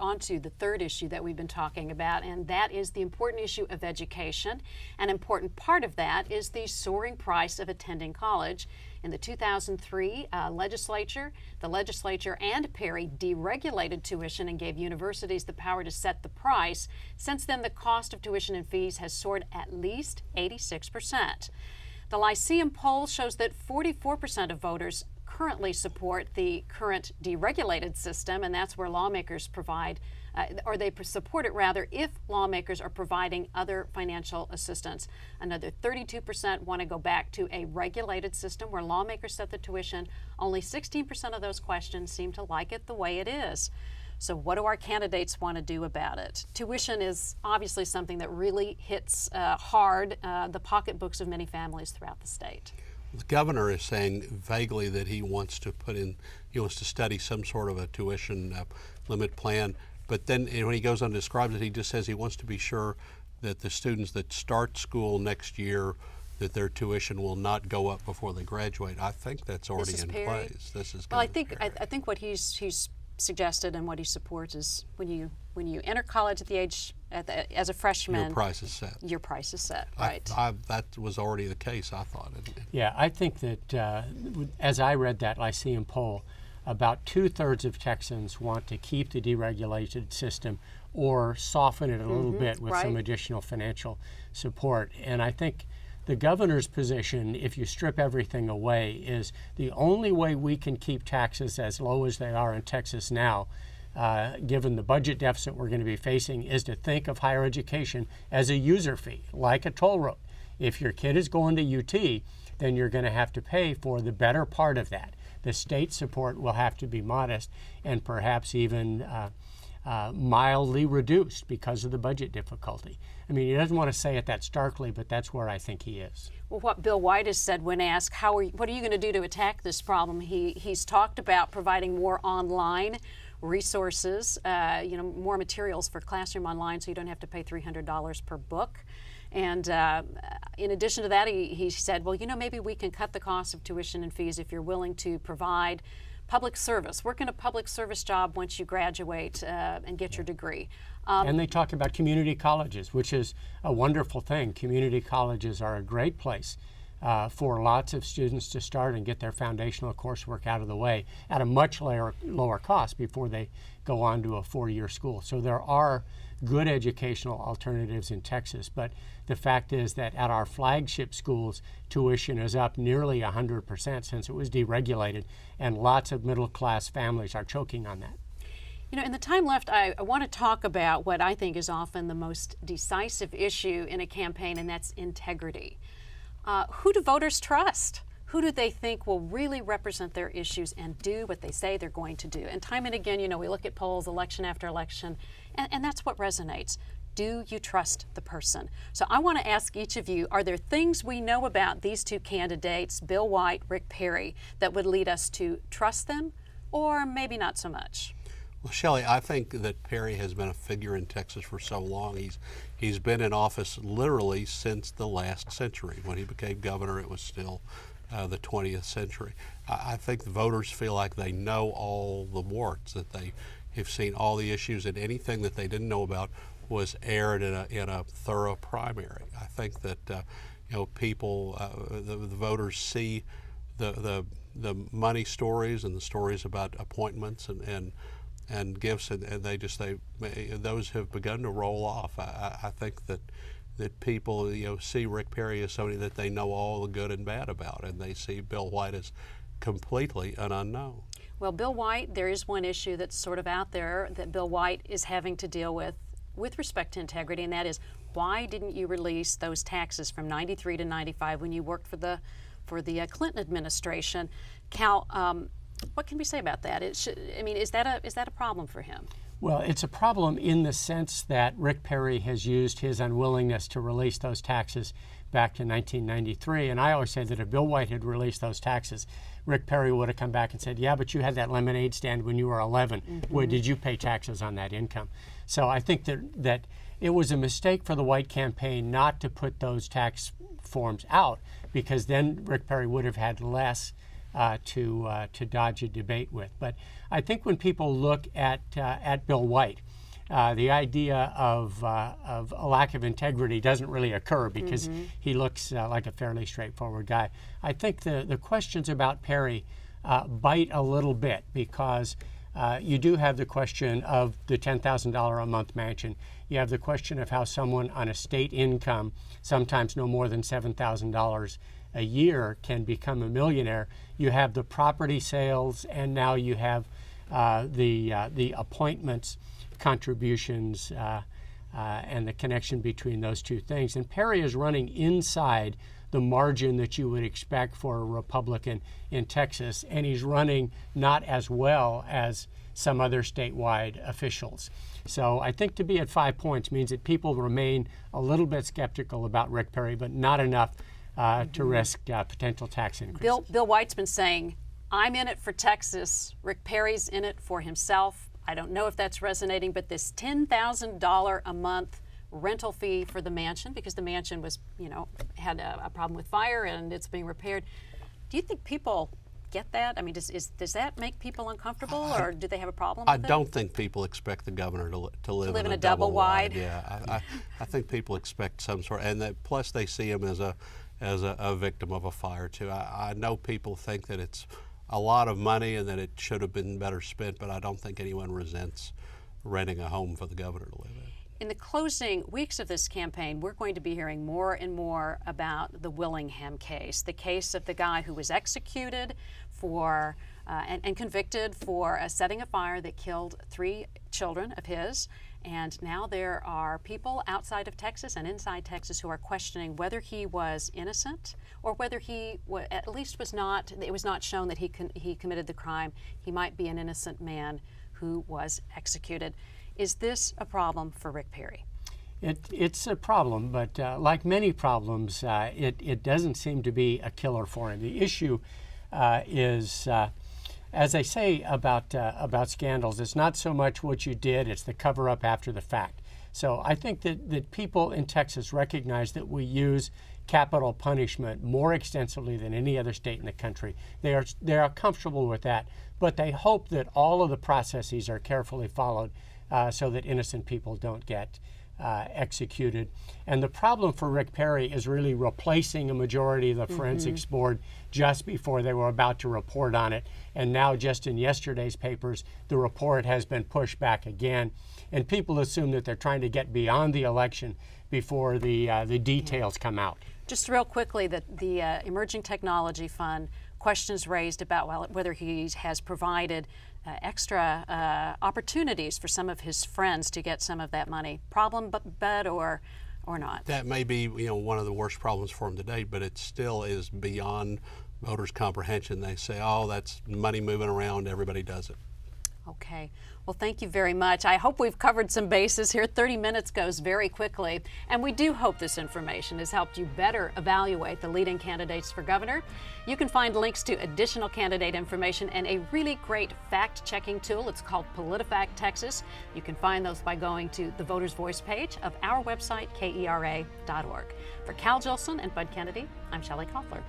on to the third issue that we've been talking about, and that is the important issue of education. An important part of that is the soaring price of attending college. In the 2003 legislature, the legislature and Perry deregulated tuition and gave universities the power to set the price. Since then, the cost of tuition and fees has soared at least 86%. The Lyceum poll shows that 44% of voters currently support the current deregulated system, and that's where lawmakers provide, or they support it rather, if lawmakers are providing other financial assistance. Another 32% want to go back to a regulated system where lawmakers set the tuition. Only 16% of those questions seem to like it the way it is. So what do our candidates want to do about it? Tuition is obviously something that really hits hard the pocketbooks of many families throughout the state. The governor is saying vaguely that he wants to study some sort of a tuition limit plan. But then when he goes on and describes it, he just says he wants to be sure that the students that start school next year, that their tuition will not go up before they graduate. I think that's already in place. This is well, I think what he's suggested and what he supports is when you enter college at the age as a freshman, your price is set. Your price is set, right? That was already the case, I thought. Yeah, I think that as I read that Lyceum poll, about 2/3 of Texans want to keep the deregulated system or soften it a little bit with some additional financial support. And I think the governor's position, if you strip everything away, is the only way we can keep taxes as low as they are in Texas now, given the budget deficit we're going to be facing, is to think of higher education as a user fee, like a toll road. If your kid is going to UT, then you're going to have to pay for the better part of that. The state support will have to be modest and perhaps even mildly reduced because of the budget difficulty. I mean, he doesn't want to say it that starkly, but that's where I think he is. Well, what Bill White has said when asked, what are you going to do to attack this problem? He's talked about providing more online resources, more materials for classroom online so you don't have to pay $300 per book. And in addition to that, he said, well, maybe we can cut the cost of tuition and fees if you're willing to provide public service, work in a public service job once you graduate and get your degree. And they talk about community colleges, which is a wonderful thing. Community colleges are a great place for lots of students to start and get their foundational coursework out of the way at a much lower cost before they go on to a 4-year school. So there are good educational alternatives in Texas, but the fact is that at our flagship schools, tuition is up nearly 100% since it was deregulated, and lots of middle-class families are choking on that. In the time left, I want to talk about what I think is often the most decisive issue in a campaign, and that's integrity. Who do voters trust? Who do they think will really represent their issues and do what they say they're going to do? And time and again, we look at polls election after election, and that's what resonates. Do you trust the person? So I want to ask each of you, are there things we know about these two candidates, Bill White, Rick Perry, that would lead us to trust them, or maybe not so much? Well, Shelley, I think that Perry has been a figure in Texas for so long. He's been in office literally since the last century. When he became governor, it was still the 20th century. I think the voters feel like they know all the warts, that they have seen all the issues, and anything that they didn't know about was aired in a thorough primary. I think that people, the voters see the money stories and the stories about appointments and gifts, and those have begun to roll off. I think that people see Rick Perry as somebody that they know all the good and bad about, and they see Bill White as completely an unknown. Well, Bill White, there is one issue that's sort of out there that Bill White is having to deal with respect to integrity, and that is, why didn't you release those taxes from 93 to 95 when you worked for the Clinton administration? Cal, what can we say about that? Is that a problem for him? Well, it's a problem in the sense that Rick Perry has used his unwillingness to release those taxes back to 1993. And I always say that if Bill White had released those taxes, Rick Perry would have come back and said, yeah, but you had that lemonade stand when you were 11. Mm-hmm. Well, did you pay taxes on that income? So I think that it was a mistake for the White campaign not to put those tax forms out, because then Rick Perry would have had less to dodge a debate with. But I think when people look at Bill White, the idea of a lack of integrity doesn't really occur because he looks like a fairly straightforward guy. I think the questions about Perry bite a little bit because you do have the question of the $10,000 a month mansion. You have the question of how someone on a state income, sometimes no more than $7,000 a year, can become a millionaire. You have the property sales, and now you have the appointments, contributions, and the connection between those two things. And Perry is running inside the margin that you would expect for a Republican in Texas, and he's running not as well as some other statewide officials. So I think to be at 5 points means that people remain a little bit skeptical about Rick Perry, but not enough to risk potential tax increases. Bill White's been saying, I'm in it for Texas. Rick Perry's in it for himself. I don't know if that's resonating, but this $10,000 a month rental fee for the mansion, because the mansion was, had a problem with fire and it's being repaired. Do you think people get that? I mean, does that make people uncomfortable, or do they have a problem with it? I don't think people expect the governor to live in a double wide. Yeah, I think people expect some sort, and that plus they see him as a victim of a fire too. I know people think that it's a lot of money and that it should have been better spent, but I don't think anyone resents renting a home for the governor to live in. In the closing weeks of this campaign, we're going to be hearing more and more about the Willingham case, the case of the guy who was executed for and convicted for setting a fire that killed 3 children of his. And now there are people outside of Texas and inside Texas who are questioning whether he was innocent or whether he at least was not. It was not shown that he committed the crime. He might be an innocent man who was executed. Is this a problem for Rick Perry? It's a problem, but like many problems, it doesn't seem to be a killer for him. The issue is, as I say about scandals, it's not so much what you did, it's the cover-up after the fact. So I think that people in Texas recognize that we use capital punishment more extensively than any other state in the country. They are comfortable with that, but they hope that all of the processes are carefully followed so that innocent people don't get executed. And the problem for Rick Perry is really replacing a majority of the forensics board just before they were about to report on it. And now, just in yesterday's papers, the report has been pushed back again. And people assume that they're trying to get beyond the election before the details come out. Just real quickly, the Emerging Technology Fund, questions raised about whether he has provided extra opportunities for some of his friends to get some of that money. Problem, but or not? That may be one of the worst problems for him to date, but it still is beyond voters' comprehension. They say, oh, that's money moving around, everybody does it. Okay. Well, thank you very much. I hope we've covered some bases here. 30 minutes goes very quickly, and we do hope this information has helped you better evaluate the leading candidates for governor. You can find links to additional candidate information and a really great fact-checking tool. It's called PolitiFact Texas. You can find those by going to the Voters Voice page of our website, KERA.org. For Cal Jolson and Bud Kennedy, I'm Shelley Koffler.